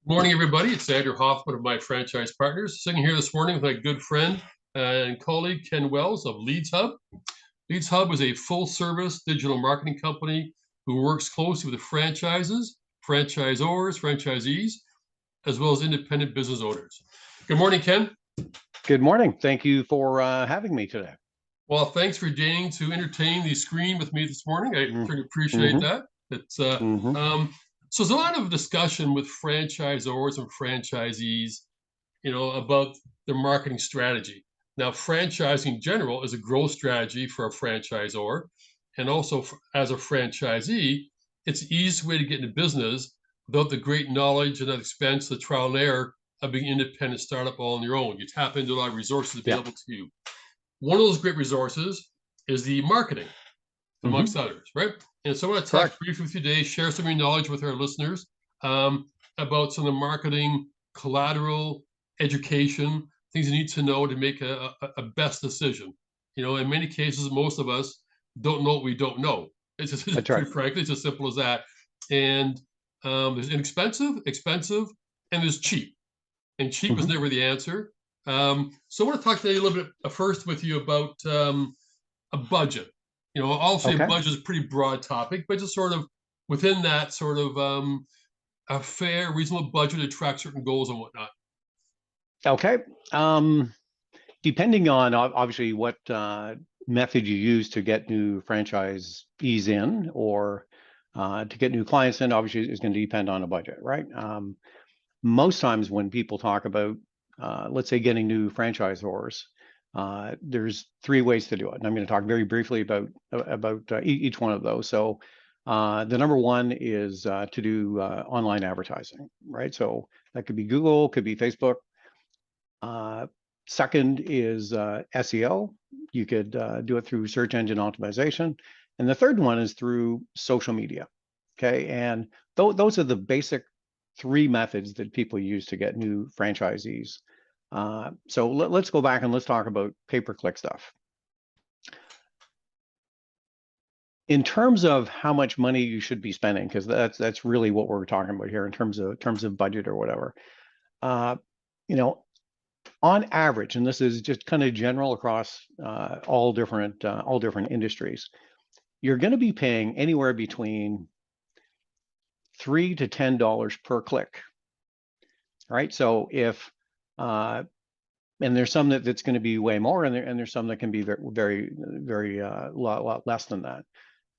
Good morning, everybody. It's Andrew Hoffman of My Franchise Partners, sitting here this morning with my good friend and colleague Ken Wells of Leads Hub. Leads Hub is a full-service digital marketing company who works closely with the franchises, franchisors, franchisees, as well as independent business owners. Good morning, Ken. Good morning. Thank you for having me today. Well, thanks for deigning to entertain the screen with me this morning. I certainly appreciate that. It's So there's a lot of discussion with franchisors and franchisees, about their marketing strategy. Now, franchising in general is a growth strategy for a franchisor, and also as a franchisee, it's the easiest way to get into business without the great knowledge and expense, the trial and error of being an independent startup all on your own. You tap into a lot of resources available to you. One of those great resources is the marketing, amongst others, right? And so I want to talk briefly with you today, share some of your knowledge with our listeners about some of the marketing, collateral, education, things you need to know to make a best decision. In many cases, most of us don't know what we don't know. It's just, frankly, it's as simple as that. And there's inexpensive, expensive, and there's cheap. And cheap is never the answer. So I want to talk today a little bit first with you about a budget. I'll say budget is a pretty broad topic, but just sort of within that sort of a fair, reasonable budget to track certain goals and whatnot. Okay. Depending on obviously what method you use to get new franchisees in or to get new clients in, obviously is going to depend on a budget, right? Most times when people talk about, let's say, getting new franchisors, there's three ways to do it. And I'm going to talk very briefly about each one of those. So the number one is to do online advertising, right? So that could be Google, could be Facebook. Second is SEO. You could do it through search engine optimization. And the third one is through social media. Okay. And those are the basic three methods that people use to get new franchisees. So let's go back and let's talk about pay-per-click stuff. In terms of how much money you should be spending, because that's really what we're talking about here in terms of budget or whatever. On average, and this is just kind of general across all different industries, you're going to be paying anywhere between $3 to $10 per click. Right. So if and there's some that's going to be way more, and there's some that can be very, very lot less than that.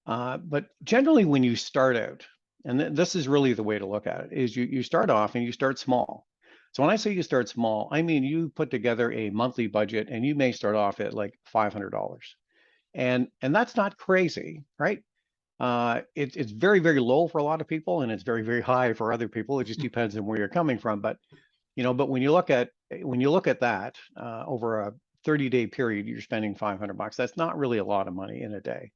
But generally, when you start out, and this is really the way to look at it, is you start off and you start small. So when I say you start small, I mean you put together a monthly budget, and you may start off at like $500, and that's not crazy, right? It's very, very low for a lot of people, and it's very, very high for other people. It just depends on where you're coming from. But but when you look at that over a 30-day period, you're spending $500. That's not really a lot of money in a day.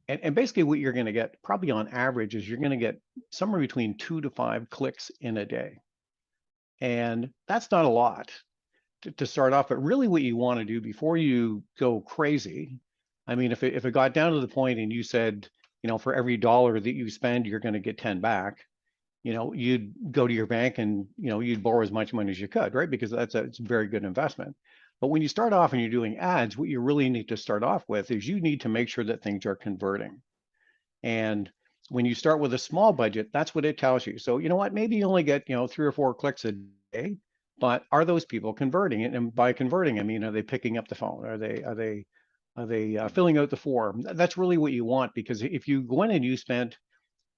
And basically what you're going to get probably on average is you're going to get somewhere between 2 to 5 clicks in a day. And that's not a lot to start off. But really what you want to do before you go crazy, I mean, if it got down to the point and you said, for every dollar that you spend, you're going to get 10 back, you'd go to your bank and, you'd borrow as much money as you could, right? Because it's a very good investment. But when you start off and you're doing ads, what you really need to start off with is you need to make sure that things are converting. And when you start with a small budget, that's what it tells you. So, maybe you only get, 3 or 4 clicks a day, but are those people converting? And by converting, I mean, are they picking up the phone? Are they filling out the form? That's really what you want, because if you go in and you spent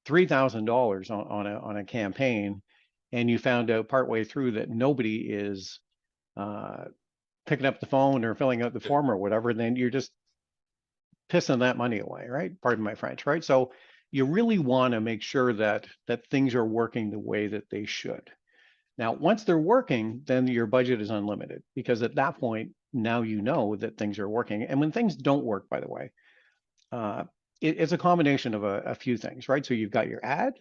$3,000 on a campaign, and you found out partway through that nobody is picking up the phone or filling out the form or whatever, then you're just pissing that money away, right? Pardon my French, right? So you really want to make sure that things are working the way that they should. Now, once they're working, then your budget is unlimited, because at that point, now you know that things are working. And when things don't work, by the way, it's a combination of a few things, right? So you've got your ad,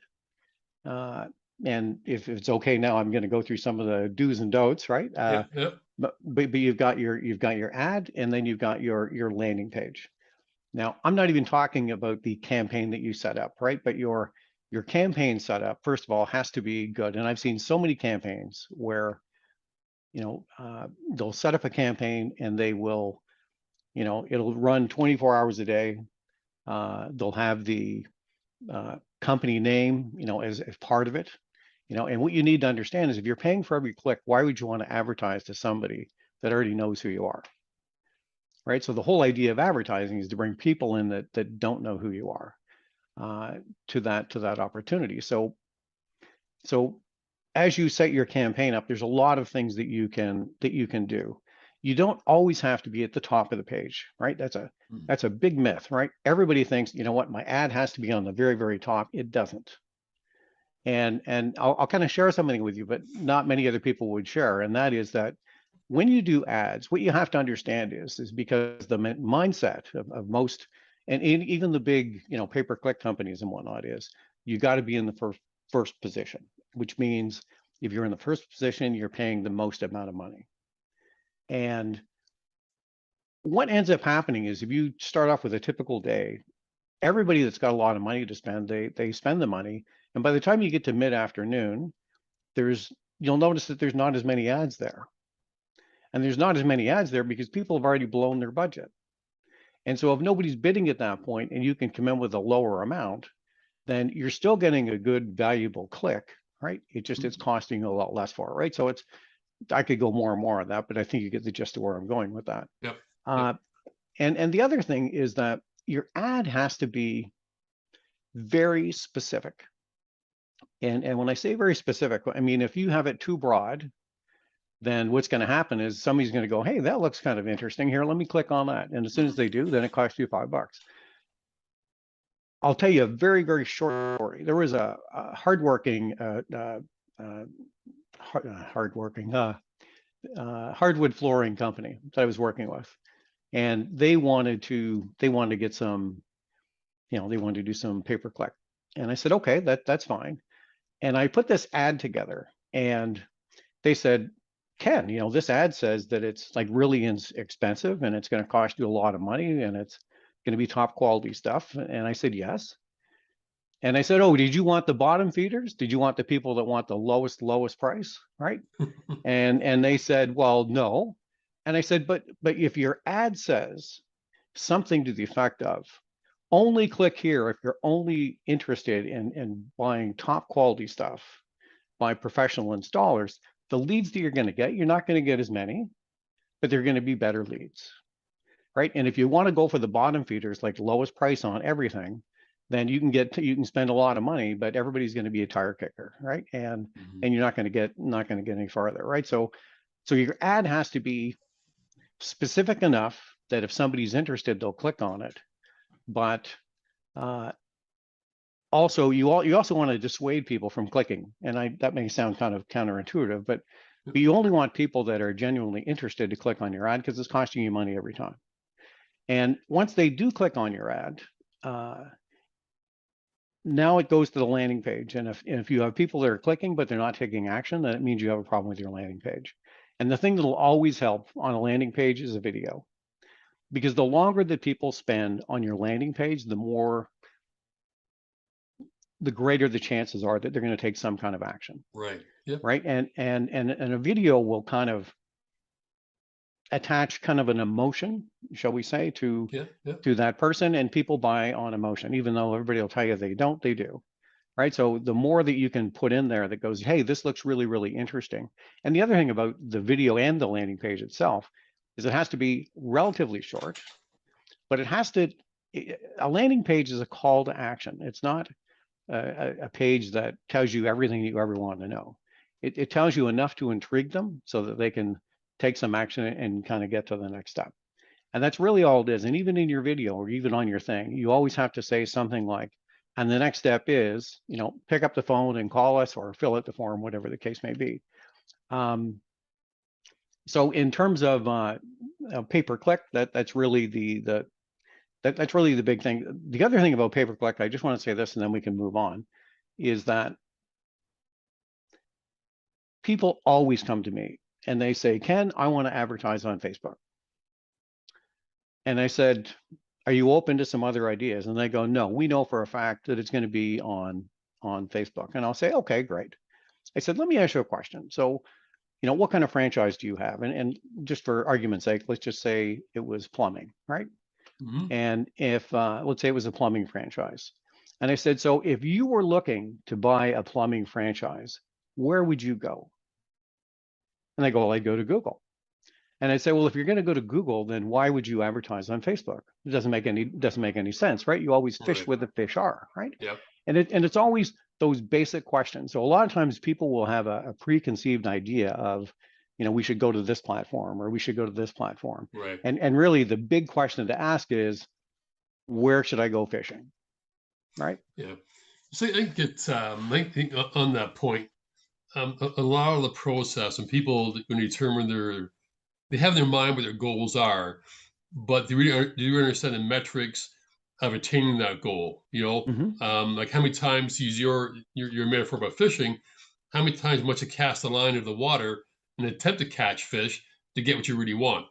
and if it's okay now, I'm going to go through some of the do's and don'ts, right? But you've got your ad, and then you've got your landing page. Now, I'm not even talking about the campaign that you set up, right? But your your campaign setup, first of all, has to be good. And I've seen so many campaigns where, they'll set up a campaign and they will, it'll run 24 hours a day. They'll have the company name, as part of it, and what you need to understand is if you're paying for every click, why would you want to advertise to somebody that already knows who you are? Right. So the whole idea of advertising is to bring people in that don't know who you are, to that opportunity. So as you set your campaign up, there's a lot of things that you can do. You don't always have to be at the top of the page, right? That's a big myth, right? Everybody thinks, you know what, my ad has to be on the very, very top. It doesn't. And I'll kind of share something with you, but not many other people would share. And that is that when you do ads, what you have to understand is because the mindset of most, and even the big, pay-per-click companies and whatnot, is you got to be in the first position, which means if you're in the first position, you're paying the most amount of money. And what ends up happening is if you start off with a typical day, everybody that's got a lot of money to spend, they spend the money. And by the time you get to mid-afternoon, you'll notice that there's not as many ads there. And there's not as many ads there because people have already blown their budget. And so if nobody's bidding at that point and you can come in with a lower amount, then you're still getting a good valuable click, right? It's costing you a lot less for it, right? So I could go more and more on that, but I think you get the gist of where I'm going with that. Yep. And the other thing is that your ad has to be very specific. And when I say very specific, I mean, if you have it too broad, then what's going to happen is somebody's going to go, hey, that looks kind of interesting. Here, let me click on that. And as soon as they do, then it costs you $5. I'll tell you a very, very short story. There was a hardwood flooring company that I was working with, and they wanted to get some, they wanted to do some pay-per-click. And I said, okay, that's fine. And I put this ad together, and they said, Ken, this ad says that it's like really expensive and it's going to cost you a lot of money and it's going to be top quality stuff. And I said, yes. And I said, oh, did you want the bottom feeders? Did you want the people that want the lowest price? Right. and they said, well, no. And I said, but if your ad says something to the effect of only click here if you're only interested in buying top quality stuff by professional installers, the leads that you're going to get, you're not going to get as many, but they're going to be better leads, right? And if you want to go for the bottom feeders, like lowest price on everything, then you can spend a lot of money, but everybody's going to be a tire kicker, right? And you're not going to get any farther, right? So your ad has to be specific enough that if somebody's interested, they'll click on it. But also, you also want to dissuade people from clicking. And that may sound kind of counterintuitive, but you only want people that are genuinely interested to click on your ad because it's costing you money every time. And once they do click on your ad, now it goes to the landing page. And if you have people that are clicking, but they're not taking action, then it means you have a problem with your landing page. And the thing that'll always help on a landing page is a video. Because the longer that people spend on your landing page, the greater the chances are that they're going to take some kind of action. Right. Yep. Right. And a video will kind of attach kind of an emotion, shall we say, to that person, and people buy on emotion, even though everybody will tell you they don't, they do. Right. So the more that you can put in there that goes, hey, this looks really, really interesting. And the other thing about the video and the landing page itself is it has to be relatively short, but a landing page is a call to action. It's not a page that tells you everything you ever want to know. It tells you enough to intrigue them so that they can take some action and kind of get to the next step. And that's really all it is. And even in your video or even on your thing, you always have to say something like, and the next step is, pick up the phone and call us or fill out the form, whatever the case may be. So in terms of pay-per-click, that's really that's really the big thing. The other thing about pay-per-click, I just want to say this and then we can move on, is that people always come to me and they say, Ken, I want to advertise on Facebook. And I said, are you open to some other ideas? And they go, no, we know for a fact that it's going to be on on Facebook. And I'll say, okay, great. I said, let me ask you a question. So, what kind of franchise do you have? And just for argument's sake, let's just say it was plumbing, right? Hmm. And if, let's say it was a plumbing franchise. And I said, so if you were looking to buy a plumbing franchise, where would you go? And they go, well, I'd go to Google. And I say, well, if you're going to go to Google, then why would you advertise on Facebook? It doesn't make any sense, right? You always fish Right. where the fish are, right? Yep. And it's always those basic questions. So a lot of times people will have a preconceived idea of, we should go to this platform or we should go to this platform. Right. And really the big question to ask is, where should I go fishing? Right? Yeah. So I think I think on that point, a lot of the process and people when they determine they have in their mind what their goals are, but they really understand the metrics of attaining that goal. Mm-hmm. Like how many times, to use your metaphor about fishing, how many times must you cast a line into the water and attempt to catch fish to get what you really want?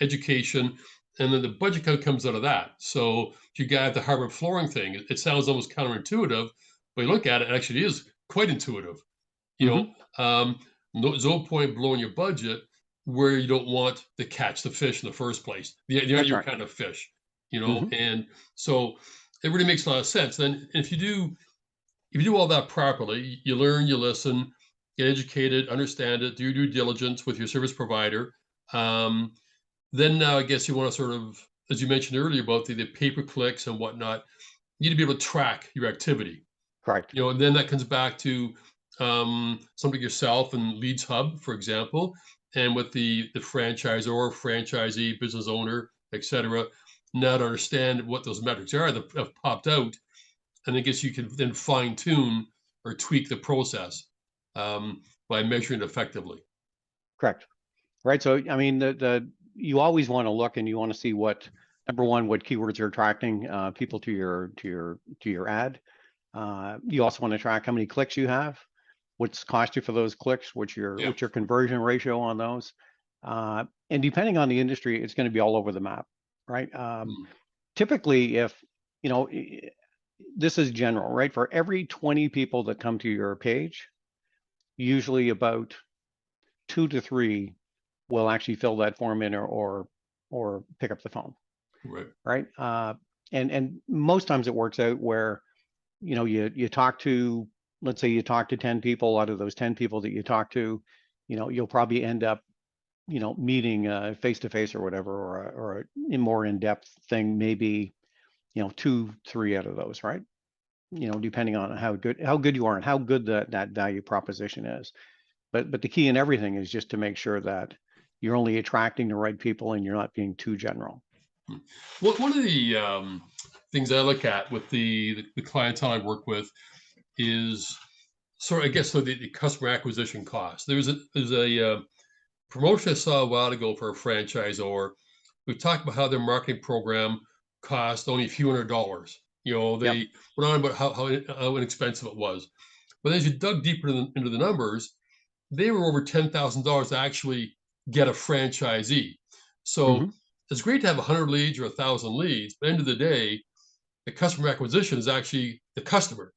Education, and then the budget kind of comes out of that. So you got the harbor flooring thing. It sounds almost counterintuitive, but you look at it, it actually is quite intuitive. You Mm-hmm. know, there's no point blowing your budget where you don't want to catch the fish in the first place, That's your right. kind of fish, Mm-hmm. and so it really makes a lot of sense. Then if you do all that properly, you learn, you listen, get educated, understand it, do your due diligence with your service provider. Um, then now I guess you want to sort of, as you mentioned earlier about the pay-per-clicks and whatnot, you need to be able to track your activity. Correct. And then that comes back to something yourself and Leads Hub, for example, and with the franchisor, franchisee, business owner, etc. Now to understand what those metrics are that have popped out, and I guess you can then fine tune or tweak the process by measuring it effectively. Correct. Right. So I mean, the you always want to look and you want to see what number one, what keywords are attracting people to your ad. You also want to track how many clicks you have, what's cost you for those clicks, Yeah. what's your conversion ratio on those, and depending on the industry, it's going to be all over the map, right? Mm. Typically, if this is general, right? For every 20 people that come to your page, usually about 2 to 3 will actually fill that form in or pick up the phone, Right. right? And most times it works out where you talk to, let's say you talk to 10 people. Out of those 10 people that you talk to, you'll probably end up meeting face to face or whatever, or a more in-depth thing, maybe 2, 3 out of those, right? Depending on how good you are and how good that value proposition is. But the key in everything is just to make sure that you're only attracting the right people and you're not being too general. Well, one of the things I look at with the clientele I work with is sort of, I guess, so the customer acquisition cost. There's a promotion I saw a while ago for a franchisor. We talked about how their marketing program cost only a few $100s. Yep. They went on about how inexpensive it was. But as you dug deeper into the numbers, they were over $10,000 to actually get a franchisee. So Mm-hmm. it's great to have 100 leads or 1,000 leads. But at the end of the day, the customer acquisition is actually the customer,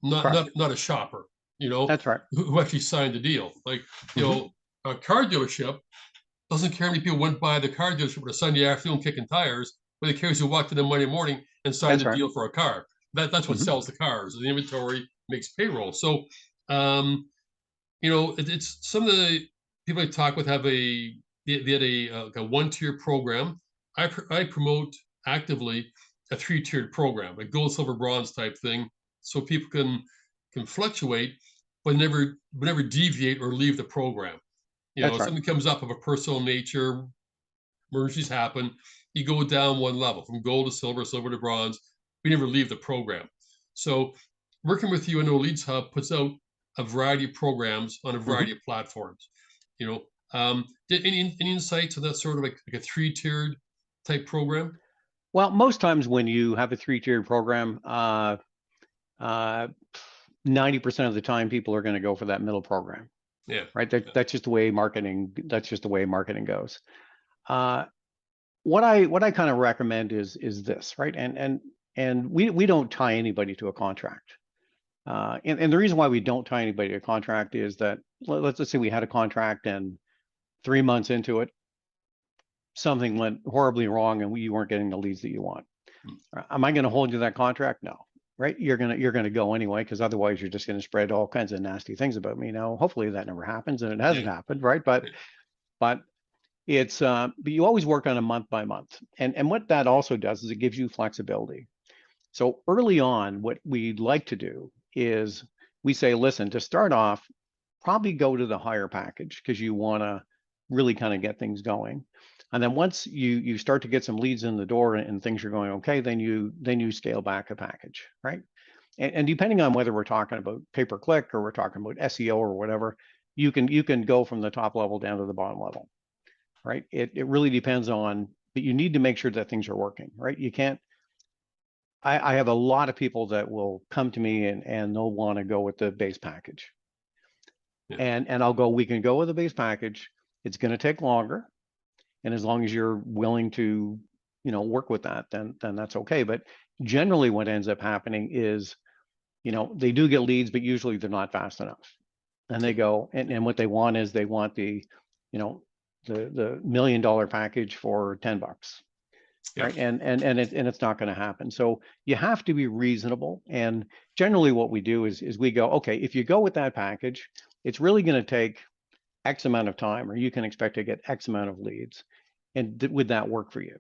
not Correct. not a shopper. That's right. Who actually signed the deal. Like Mm-hmm. a car dealership doesn't care how many people went by the car dealership on a Sunday afternoon kicking tires, but they cares who walked in on Monday morning and signed That's the right. deal for a car. That's what Mm-hmm. sells the cars. The inventory makes payroll. So it's some of the people I talk with have they had a 1-tier program. I promote actively a 3-tiered program, a gold, silver, bronze type thing, so people can fluctuate, but never deviate or leave the program. That's If right. something comes up of a personal nature, emergencies happen, you go down one level from gold to silver, silver to bronze. We never leave the program. So working with you, I know Leads Hub puts out a variety of programs on a Mm-hmm. variety of platforms. You know, did any insights on that sort of like a 3-tiered type program? Well, most times when you have a 3-tiered program, 90% of the time people are going to go for that middle program, Yeah. right? That's just the way marketing. That's just the way marketing goes. Uh, what I kind of recommend is this, right? And we don't tie anybody to a contract. And the reason why we don't tie anybody to a contract is that let's just say we had a contract and 3 months into it, something went horribly wrong and you weren't getting the leads that you want. Am I going to hold you to that contract? No, right? You're gonna go anyway, because otherwise you're just going to spread all kinds of nasty things about me. Now, hopefully that never happens, and it hasn't happened, right? But it's but you always work on a month by month, and what that also does is it gives you flexibility. So early on, what we'd like to do is we say, listen, to start off, probably go to the higher package because you want to really kind of get things going. And then once you start to get some leads in the door and things are going okay, then you scale back a package, right? And depending on whether we're talking about pay-per-click or we're talking about SEO or whatever, you can go from the top level down to the bottom level, right? It really depends on, but you need to make sure that things are working, right? You can't. I have a lot of people that will come to me and they'll want to go with the base package. And I'll go, we can go with the base package. It's going to take longer. And as long as you're willing to, work with that, then that's okay. But generally what ends up happening is, they do get leads, but usually they're not fast enough. And they go, and what they want is they want the $1 million package for $10. Right. And it's not going to happen. So you have to be reasonable. And generally what we do is we go, okay, if you go with that package, it's really going to take X amount of time, or you can expect to get X amount of leads. And would that work for you?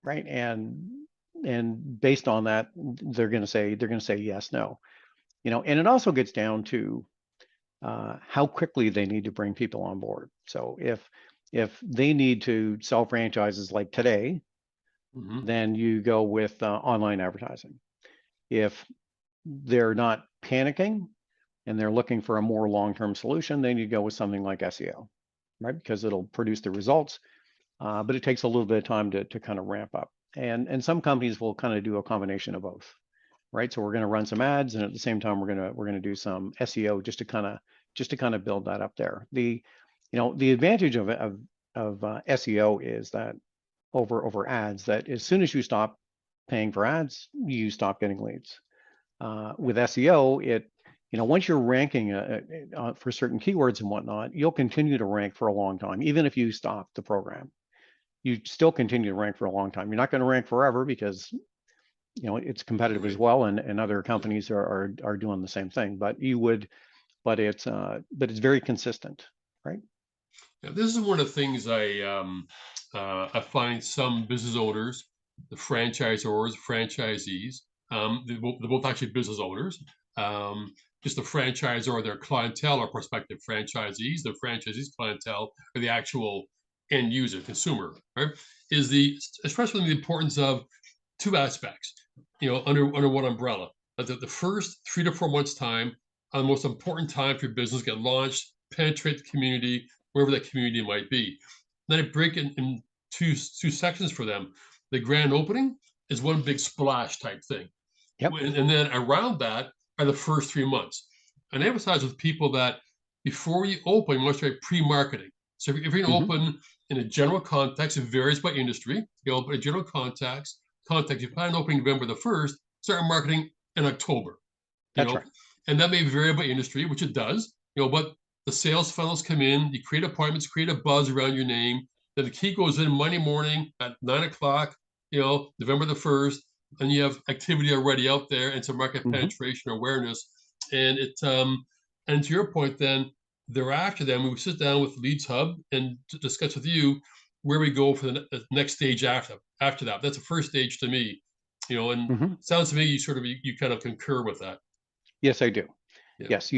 Right. And based on that, they're going to say yes, no. And it also gets down to how quickly they need to bring people on board. So if they need to sell franchises like today, then you go with online advertising. If they're not panicking and they're looking for a more long-term solution, then you go with something like SEO, right? Because it'll produce the results, but it takes a little bit of time to kind of ramp up. And some companies will kind of do a combination of both, right? So we're going to run some ads, and at the same time we're going to do some SEO just to kind of build that up there. The advantage of SEO is that over ads, that as soon as you stop paying for ads, you stop getting leads. With SEO, once you're ranking for certain keywords and whatnot, you'll continue to rank for a long time, even if you stop the program. You still continue to rank for a long time. You're not going to rank forever because it's competitive as well, and other companies are doing the same thing. But it's very consistent, right? Yeah, this is one of the things I find some business owners, the franchisors, franchisees, they're both actually business owners. Just the franchisor or their clientele are prospective franchisees. The franchisees clientele are the actual end user, consumer, right? Especially the importance of two aspects, under one umbrella. The first 3 to 4 months time are the most important time for your business to get launched, penetrate the community, wherever that community might be. Then I break it in two sections for them. The grand opening is one big splash type thing. Yep. And then around that are the first 3 months. And I emphasize with people that before you open, you must try pre-marketing. So if you're going to open in a general context, it varies by industry. But a general context, you plan on opening November the 1st, start marketing in October. That's right. And that may vary by industry, which it does. But the sales funnels come in, you create appointments, create a buzz around your name. Then the key goes in Monday morning at 9 o'clock, November the 1st, and you have activity already out there and some market penetration awareness. And and to your point, then thereafter, then we sit down with Leads Hub and to discuss with you where we go for the next stage after that. That's the first stage to me, and it sounds to me you kind of concur with that. Yes, I do. Yeah. Yes,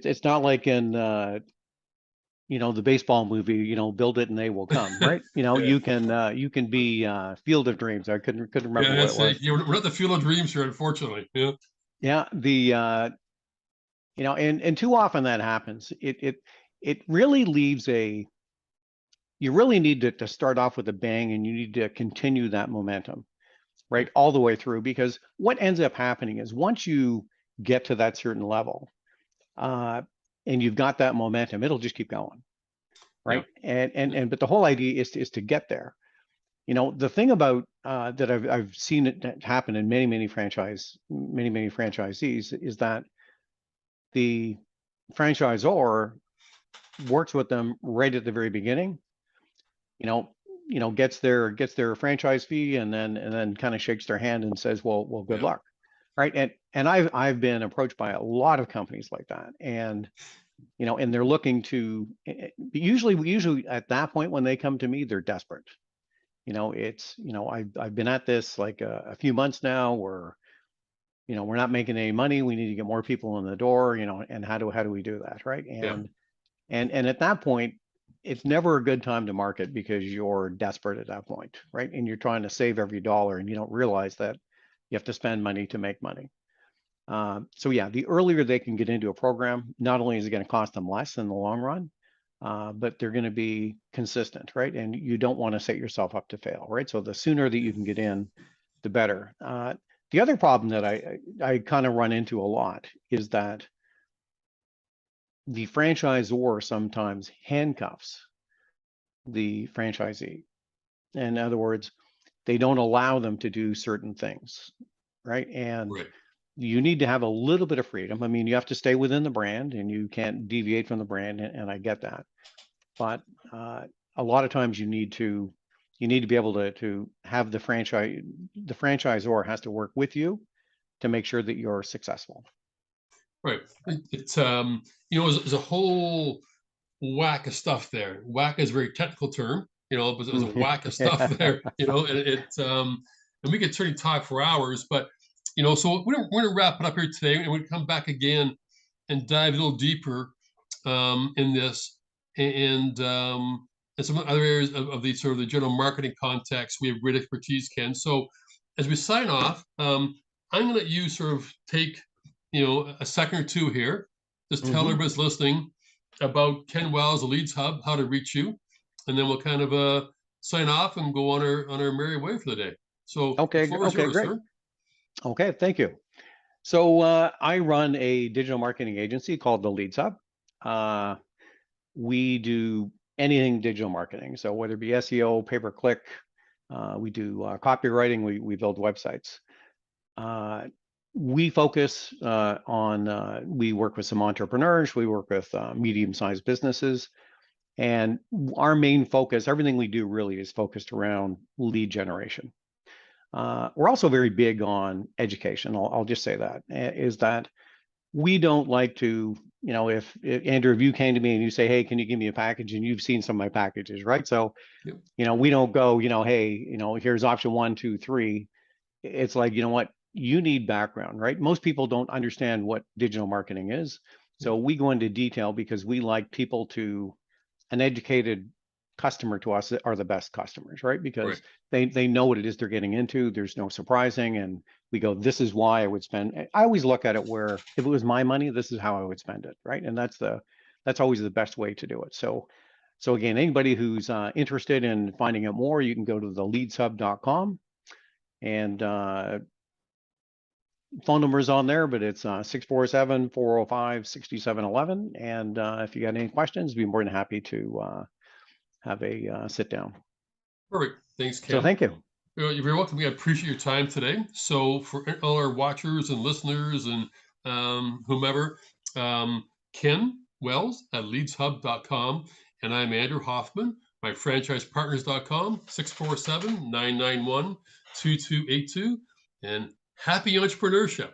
it's not like in the baseball movie, build it and they will come, right? You can be Field of Dreams. I couldn't remember what it was. We're not the Field of Dreams here, unfortunately. Yeah. Yeah. And too often that happens. It really leaves you really need to start off with a bang, and you need to continue that momentum, right, all the way through, because what ends up happening is once you get to that certain level, and you've got that momentum, it'll just keep going, right? Yeah. And but the whole idea is to get there. the thing about that I've seen it happen in many franchisees is that the franchisor works with them right at the very beginning, gets their franchise fee, and then kind of shakes their hand and says, well, good luck. Right. And I've been approached by a lot of companies like that. And, and they're looking to usually at that point when they come to me, they're desperate. I've been at this like a few months now where, we're not making any money. We need to get more people in the door, and how do we do that? Right. And at that point, it's never a good time to market because you're desperate at that point, right? And you're trying to save every dollar, and you don't realize that you have to spend money to make money. So yeah, the earlier they can get into a program, not only is it going to cost them less in the long run, but they're going to be consistent, right? And you don't want to set yourself up to fail, right? So the sooner that you can get in, the better. The other problem that I kind of run into a lot is that the franchisor sometimes handcuffs the franchisee. In other words, they don't allow them to do certain things, right? And you need to have a little bit of freedom. I mean, you have to stay within the brand, and you can't deviate from the brand, and I get that. But a lot of times you need to be able to have the franchisor has to work with you to make sure that you're successful. Right. It's there's a whole whack of stuff there. Whack is a very technical term, but there's a whack of stuff there, and we could certainly talk for hours, but so we're gonna wrap it up here today, and we'll come back again and dive a little deeper in this and some other areas of the sort of the general marketing context. We have great expertise, Ken. So as we sign off, I'm gonna let you sort of take a second or two here. Just tell everybody's listening about Ken Wells, the Leads Hub, how to reach you, and then we'll kind of sign off and go on our merry way for the day. So okay, yours, great. Sir. Okay, thank you. So I run a digital marketing agency called the Leads Hub. We do anything digital marketing. So whether it be SEO, pay-per-click, we do copywriting, we build websites. We focus on, we work with some entrepreneurs, we work with medium-sized businesses, and our main focus, everything we do really is focused around lead generation. We're also very big on education. I'll just say that, is that we don't like to, if Andrew, if you came to me and you say, hey, can you give me a package? And you've seen some of my packages, right? So, we don't go, hey, here's option 1, 2, 3. It's like, what? You need background, right? Most people don't understand what digital marketing is. So we go into detail because we like people an educated customer to us are the best customers, right? Because they know what it is they're getting into. There's no surprising. And we go, this is why I would spend. I always look at it where if it was my money, this is how I would spend it, right? And that's always the best way to do it. So again, anybody who's interested in finding out more, you can go to theleadshub.com, and phone number is on there, but it's 647-405-6711. And if you got any questions, we'd be more than happy to have a sit down. Perfect. Thanks, Ken. So thank you. You're very welcome. I appreciate your time today. So for all our watchers and listeners and whomever, Ken Wells at leadshub.com, and I'm Andrew Hoffman, my franchisepartners.com, 647-991-2282, and happy entrepreneurship.